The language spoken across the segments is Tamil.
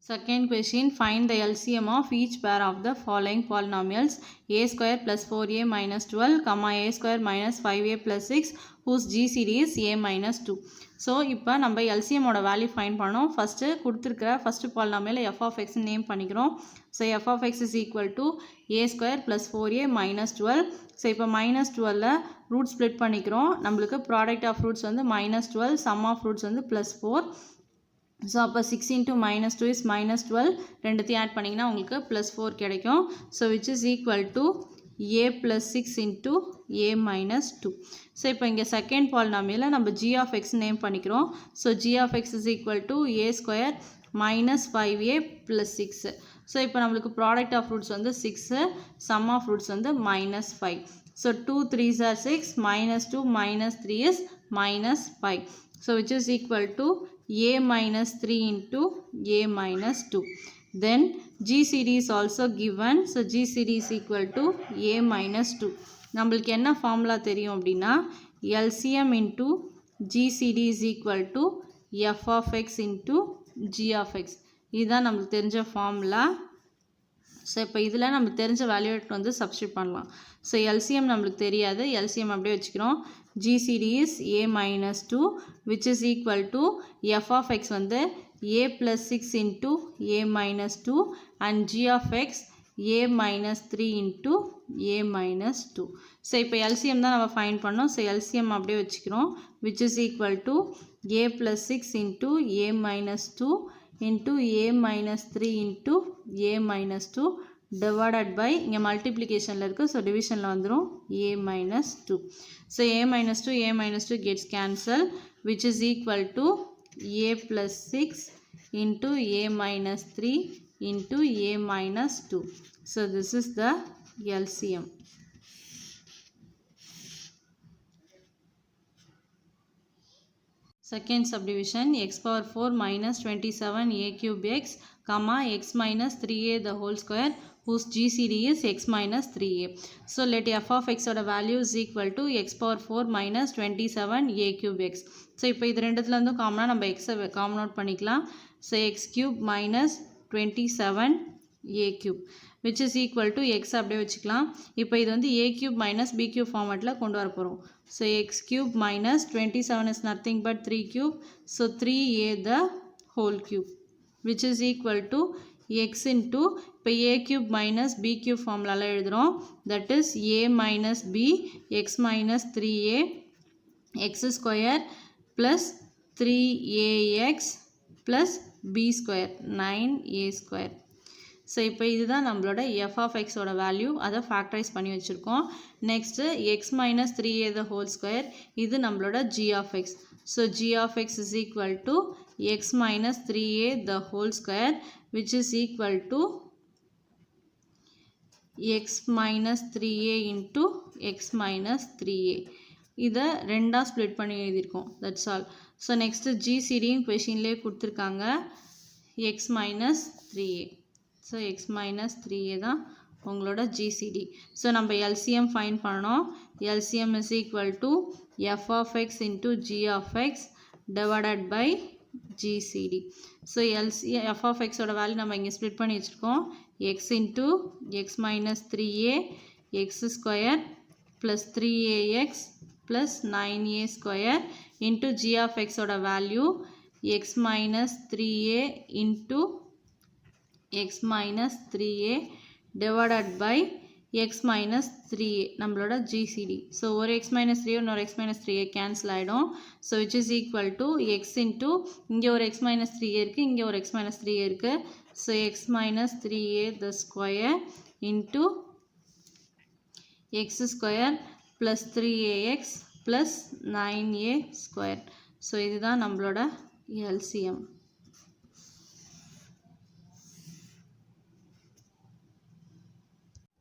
Second question, find the LCM of each pair of the following polynomials a square plus 4a minus 12, comma a square minus 5a plus 6 whose GCD is a minus 2. So, இப்போ நம்ம LCM ஓட வேல்யூ ஃபைண்ட் பண்ணோம். ஃபஸ்ட்டு கொடுத்துருக்கிற first polynomial f of x name பண்ணிக்கிறோம். So f of x is equal to a square plus 4a minus 12. So இப்போ minus 12 ரூட் ஸ்ப்ளிட் பண்ணிக்கிறோம். நம்மளுக்கு ப்ராடக்ட் ஆஃப் ரூட்ஸ் வந்து minus 12, sum of roots வந்து plus 4. ஸோ அப்போ 6 into minus 2 is minus 12. ரெண்டுத்தையும் ஆட் பண்ணிங்கன்னா உங்களுக்கு plus 4 கிடைக்கும். So which is equal to a plus 6 into a minus 2. So இப்போ இங்கே செகண்ட் பாலினாமியலில் நம்ம g of x நேம் பண்ணிக்கிறோம். So g of x is equal to a square minus 5a plus 6. So இப்போ நம்மளுக்கு ப்ராடக்ட் ஆஃப் ரூட்ஸ் வந்து 6, sum of roots வந்து minus 5. So 2 3s are 6, minus 2 minus 3 is minus 5. So which is equal to a minus 3 into a minus 2. Then GCD is also given. So GCD is equal to a minus 2. நம்மளுக்கு என்ன ஃபார்முலா தெரியும் அப்படின்னா LCM into GCD is equal to f of x into g of x. இதுதான் நம்மளுக்கு தெரிஞ்ச ஃபார்முலா. ஸோ இப்போ இதில் நம்ம தெரிஞ்ச வேல்யூட் வந்து சப்ஸ்டியூட் பண்ணலாம். ஸோ LCM நம்மளுக்கு தெரியாது, LCM அப்படியே வச்சுக்கிறோம். GCD is a minus 2 which is equal to f of x வந்து a plus 6 into a minus 2 and g of x a minus 3 into a minus 2. So இப்போ LCM தான் நம்ம ஃபைண்ட் பண்ணோம். ஸோ LCM அப்படியே வச்சுக்கிறோம். which is equal to a plus 6 into a minus 2 into a minus 3 into a minus 2 divided by இங்கே மல்டிப்ளிகேஷனில் இருக்குது. ஸோ டிவிஷனில் வந்துடும் a minus 2. So a minus 2 gets cancelled which is equal to a plus 6 into a minus 3 into a minus 2. So this is the LCM. Second subdivision, x power 4 minus 27 a cube x, comma x minus 3a the whole square whose GCD is x minus 3a. So let f of x oda value is equal to x power 4 minus 27 a cube x. So இப்போ இது ரெண்டுத்துல இருந்தும் காமனா நம்ம x காமன் அவுட் பண்ணிக்கலாம். So x cube minus 27 a cube which is equal to x அப்படியே வச்சுக்கலாம். இப்போ இது வந்து a cube minus b cube ஃபார்மேட்டில் கொண்டு வர போகிறோம். So x cube minus 27 is nothing but 3 cube. So 3a the whole cube which is equal to x into இப்போ a cube minus b cube ஃபார்முலாவில் எழுதுகிறோம். That is a minus b x minus 3a x square plus 3ax plus b square 9a square. So இப்போ இதுதான் நம்மளோட f of x ஓட வேல்யூ, அதை ஃபேக்டரைஸ் பண்ணி வச்சுருக்கோம். Next x minus 3a the whole square, இது நம்மளோட g of x. So g of x is equal to x minus 3a the whole square which is equal to x minus 3a into x minus 3a. இதை ரெண்டாக ஸ்ப்ளிட் பண்ணி எழுதியிருக்கோம். That's all. ஸோ நெக்ஸ்ட்டு GCDயும் கொஷின்லேயே கொடுத்துருக்காங்க x minus 3a. So x minus 3a தான் உங்களோட GCD. ஸோ நம்ம LCM ஃபைண்ட் பண்ணோம். LCM is equal to f of x into g of x divided by GCD. So f of x ஓட வேல்யூ நம்ம இங்கே ஸ்ப்ளிட் பண்ணி வச்சுருக்கோம். x into x minus 3a x square plus 3ax plus 9a square into g of x ஓட value x minus 3a into x minus 3a divided by x minus 3a நம்மளோட GCD. ஸோ ஒரு x minus 3a இன்னொரு x minus 3a கேன்சல் ஆகிடும். So which is equal to x into இங்கே ஒரு x minus 3a இருக்குது, இங்கே ஒரு x minus 3a இருக்குது. So x minus 3a the square into x square plus 3ax plus 9a square. So இதுதான் நம்மளோட LCM.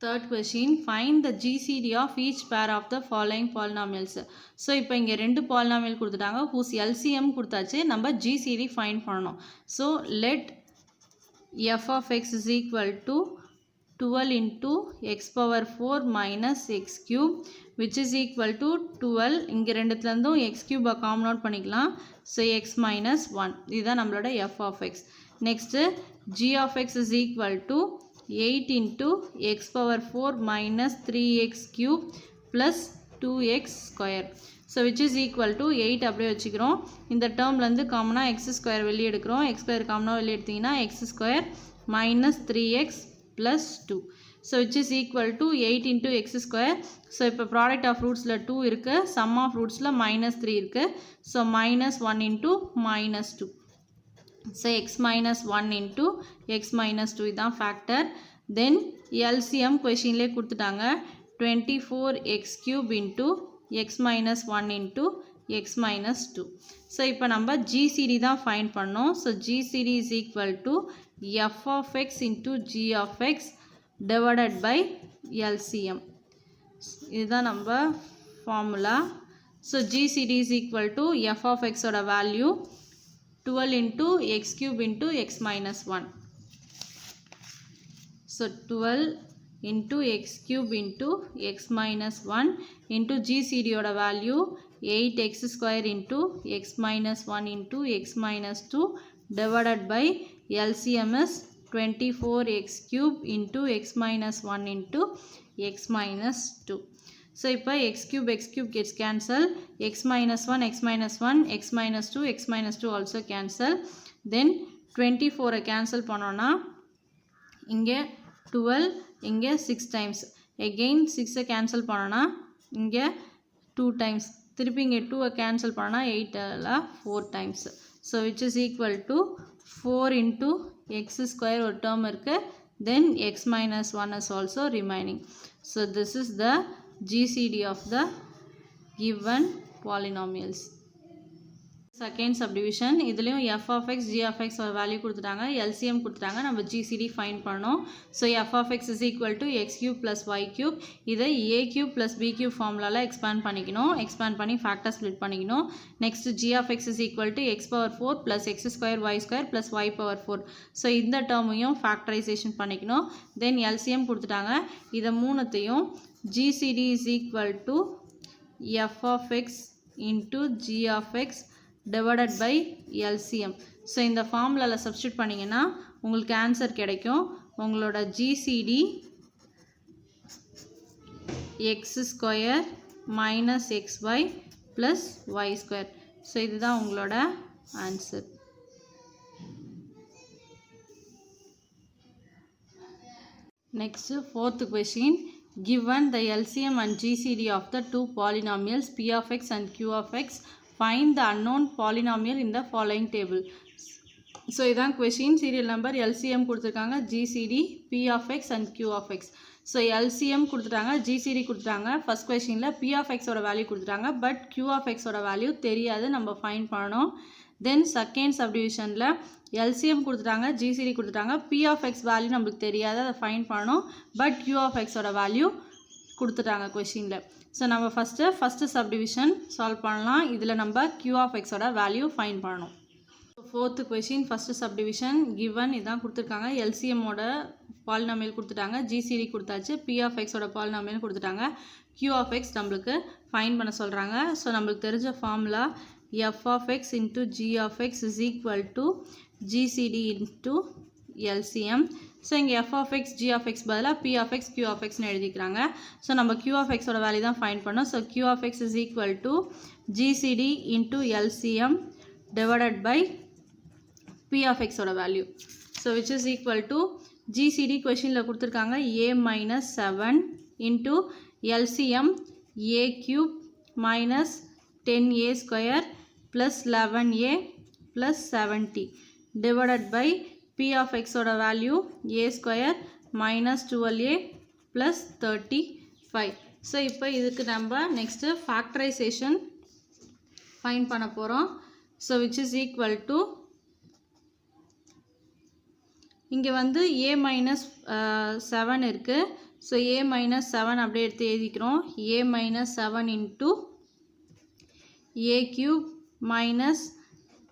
Third question, find the GCD of each pair of the following polynomials. So இப்போ இங்கே ரெண்டு பாலினாமியல் கொடுத்துட்டாங்க, whose LCM கொடுத்தாச்சு, நம்ம GCD ஃபைண்ட் பண்ணணும். So let f of x is equal to 12 into x power 4 minus x cube which is equal to 12. இங்கே ரெண்டுத்துலேருந்தும் x cube காமன் அவுட் பண்ணிக்கலாம். ஸோ x minus 1 இதுதான் நம்மளோட f of x. Next g of x is equal to 8 into x power 4 minus 3x cube plus 2x square. So which is equal to 8 அப்படியே வச்சுக்கிறோம். இந்த டேர்ம்லேருந்து காமனாக x ஸ்கொயர் வெளியே எடுக்கிறோம். x ஸ்கொயர் காமனாக வெளியே எடுத்திங்கன்னா x square minus 3x plus 2. So which is equal to 8 into x square. So இப்போ product of rootsல 2 இருக்கு, sum of rootsல minus 3 இருக்கு. So minus 1 into minus 2. So x minus 1 into x minus 2 இதான் factor. Then LCM questionலே கொடுத்துட்டாங்க 24x cube into x minus 1 into x minus 2. So இப்போ நம்ம GCD தான் find பண்ணோம். So GCD is equal to f of x into g of x divided by LCM. இதுதான் நம்ம formula. So GCD is equal to f of x ஓட value 12 into x cube into x minus 1. So 12 into x cube into x minus 1 into GCD ஓட value 8x square into x minus 1 into x minus 2 divided by LCM is 24x cube into x minus 1 into x minus 2. So இப்போ x cube gets cancel, x minus 1, x minus 1, x minus 2, x minus 2 also cancel. Then 24 cancel பண்ணோன்னா இங்கே 12, இங்கே 6 times. Again 6 cancel பண்ணோன்னா இங்கே 2 times. திருப்பி இங்கே 2 cancel பண்ணோன்னா 8 4 times. So which is equal to 4 into x square ஒரு term இருக்கு. Then x minus 1 is also remaining. So this is the GCD of the given polynomials. Second subdivision இதுலயும் f of x, g of x ஒரு வேல்யூ கொடுத்துட்டாங்க, LCM கொடுத்துட்டாங்க, நம்ம GCD find பண்ணோம். So f of x is equal to x cube plus y cube. இதை a cube plus b cube formulaல expand பண்ணிக்கணும், expand பண்ணி factor split பண்ணிக்கணும். Next g of x is equal to x power 4 plus x square y square plus y power 4. So இந்த termையும் factorization பண்ணிக்கணும். Then LCM கொடுத்துட்டாங்க, இதை மூணுத்தையும் GCD is equal to f of x into g of x divided by LCM. So இந்த ஃபார்முலால சப்ஸ்டிட் பண்ணிங்கன்னா உங்களுக்கு ஆன்சர் கிடைக்கும். உங்களோட GCD x square minus xy plus y square. So இதுதான் உங்களோட answer. Next fourth question. Given the LCM and GCD of the two polynomials p of x and q of x, find the unknown polynomial in the following table. So இதான் question. Serial number LCM கொடுத்துருக்காங்க, GCD p of x and q of x. So LCM கொடுத்துட்டாங்க, GCD கொடுத்துட்டாங்க. ஃபர்ஸ்ட் கொஷினில் p of x ஓட வேல்யூ கொடுத்துட்டாங்க, பட் q of x ஓட வேல்யூ தெரியாது, நம்ம ஃபைண்ட் பண்ணணும். தென் செகண்ட் சப்டிவிஷனில் LCM கொடுத்துட்டாங்க, GCD கொடுத்துட்டாங்க, p of x வேல்யூ நம்மளுக்கு தெரியாது, அதை ஃபைண்ட் பண்ணணும், பட் q of x ஓட வேல்யூ கொடுத்துட்டாங்க கொஷினில். ஸோ நம்ம ஃபஸ்ட்டு சப்டிவிஷன் சால்வ் பண்ணலாம். இதில் நம்ம q of x ஓட வேல்யூ ஃபைண்ட் பண்ணணும். Fourth question, first subdivision given இதான் கொடுத்துருக்காங்க. LCMோட பாலினாமியல் கொடுத்துட்டாங்க, GCD கொடுத்தாச்சு, p of x ஓட பாலினாமியல் கொடுத்துட்டாங்க, q of x நம்மளுக்கு ஃபைண்ட் பண்ண சொல்கிறாங்க. ஸோ நம்மளுக்கு தெரிஞ்ச formula f of x into g of x is equal to GCD into LCM. So இங்கே f of x, g of x பதிலாக p of x, q of xன்னு எழுதிக்கிறாங்க. ஸோ நம்ம q of x ஓட வேல்யூ தான் ஃபைண்ட் பண்ணோம். So q of x is equal to GCD into LCM divided by p of x ஓட value. So which is equal to GCD கொஷினில் கொடுத்துருக்காங்க a minus 7 into LCM a cube minus 10a square plus 11a plus 70 divided by p of x ஓட value a square minus 12a plus 35. So இப்போ இதுக்கு நம்ம நெக்ஸ்ட்டு ஃபேக்டரைசேஷன் ஃபைண்ட் பண்ண போகிறோம். So which is equal to இங்கே வந்து a minus 7 இருக்குது. ஸோ a minus 7 அப்படியே எடுத்து எழுதிக்கிறோம். a minus 7 into a cube minus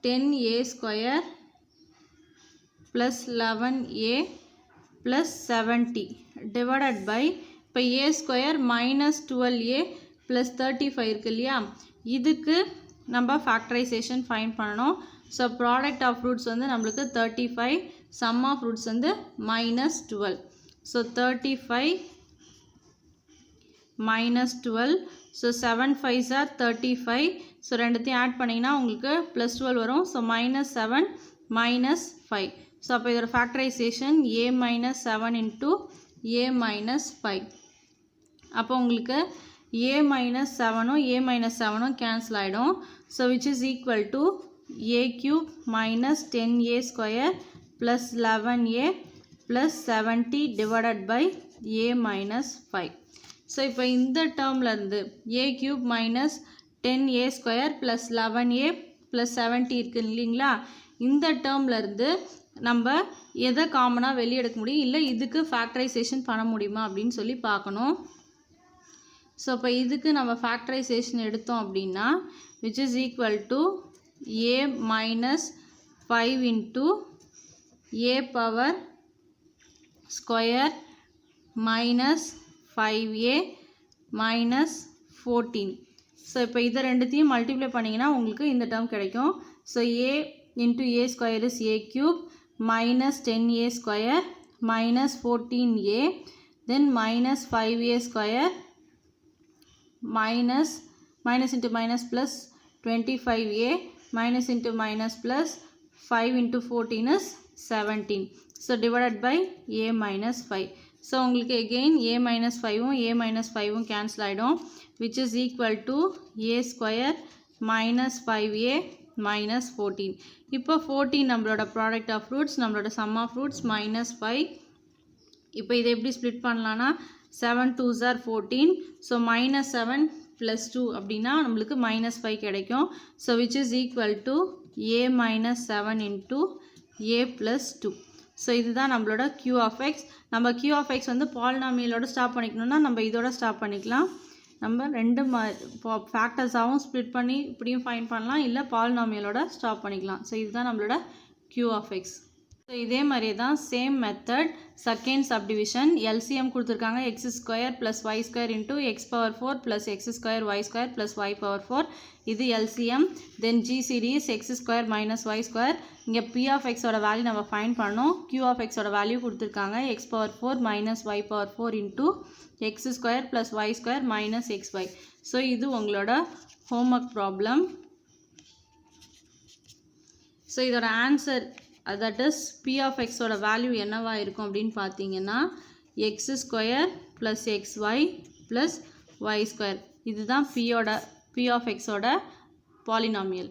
10a square plus 11a plus 70 divided by இப்போ a square minus 12a plus 35 இருக்கு இல்லையா, இதுக்கு நம்ம ஃபேக்டரைசேஷன் ஃபைண்ட் பண்ணணும். ஸோ ப்ராடக்ட் ஆஃப் ரூட்ஸ் வந்து நம்மளுக்கு 35, sum of roots வந்து minus 12. So 35 minus 12. So 7 5s are 35. So ரெண்டுத்தையும் ஆட் பண்ணிங்கன்னா உங்களுக்கு plus 12 வரும். So minus 7 minus 5. So அப்போ இதோட factorization a minus 7 into a minus 5. அப்போ உங்களுக்கு a minus 7 a minus 7 cancel ஆயிடும். So which is equal to a cube minus 10a square plus 11a plus 70 divided by a minus 5. So இப்போ இந்த டேர்ம்ல இருந்து a cube minus 10a square plus 11a plus 70 இருக்கு இல்லைங்களா, இந்த டேர்ம்ல இருந்து நம்ம எதை காமனாக வெளியே எடுக்க முடியும், இல்லை இதுக்கு ஃபேக்டரைசேஷன் பண்ண முடியுமா அப்படின்னு சொல்லி பார்க்கணும். ஸோ இப்போ இதுக்கு நம்ம ஃபேக்டரைசேஷன் எடுத்தோம் அப்படின்னா which is equal to a minus 5 into a power square minus 5a minus 14. So இப்போ இதை ரெண்டுத்தையும் மல்டிப்ளை பண்ணிங்கன்னா உங்களுக்கு இந்த டேர்ம் கிடைக்கும். So a into a square is a cube minus 10a square minus 14a, then minus 5a square minus into minus plus 25a minus into minus plus 5 into 14 is 17. So divided by a minus 5. So உங்களுக்கு again a minus 5 a minus 5 cancel ஆயிடும், which is equal to a square minus 5a minus 14. இப்போ 14 நம்மளோட product of roots, நம்மளோட sum of roots minus 5. இப்போ இதை எப்படி ஸ்ப்ளிட் பண்ணலான்னா 7 2s are 14. So minus 7 plus 2 அப்படின்னா நம்மளுக்கு minus 5 கிடைக்கும். So which is equal to a minus 7 into a plus 2. So இதுதான் நம்மளோட q of x. நம்ம q of x வந்து பாலினாமியலோட ஸ்டாப் பண்ணிக்கணும்னா நம்ம இதோட ஸ்டாப் பண்ணிக்கலாம். நம்ம ரெண்டு ஃபேக்டர்ஸாகவும் ஸ்ப்ளிட் பண்ணி இப்படியும் ஃபைண்ட் பண்ணலாம், இல்லை பாலினாமியலோட ஸ்டாப் பண்ணிக்கலாம். ஸோ இதுதான் நம்மளோட q of x. ஸோ இதே மாதிரி தான் same method second subdivision. LCM கொடுத்துருக்காங்க x square plus y square into x power 4 plus x square y square plus y power 4. இது LCM. Then g series x square minus y square. இங்கே பி ஆஃப் எக்ஸோட வேல்யூ நம்ம ஃபைண்ட் பண்ணணும். கியூ ஆஃப் எக்ஸோட வேல்யூ கொடுத்துருக்காங்க x power 4 minus y power 4 into x square plus y square minus x y. So இது உங்களோட ஹோம்ஒர்க் ப்ராப்ளம். ஸோ இதோட answer that is p of x ஓட வேல்யூ என்னவா இருக்கும் அப்படின்னு பார்த்தீங்கன்னா x square plus xy plus y square. இதுதான் p of x ஓட பாலினாமியல்.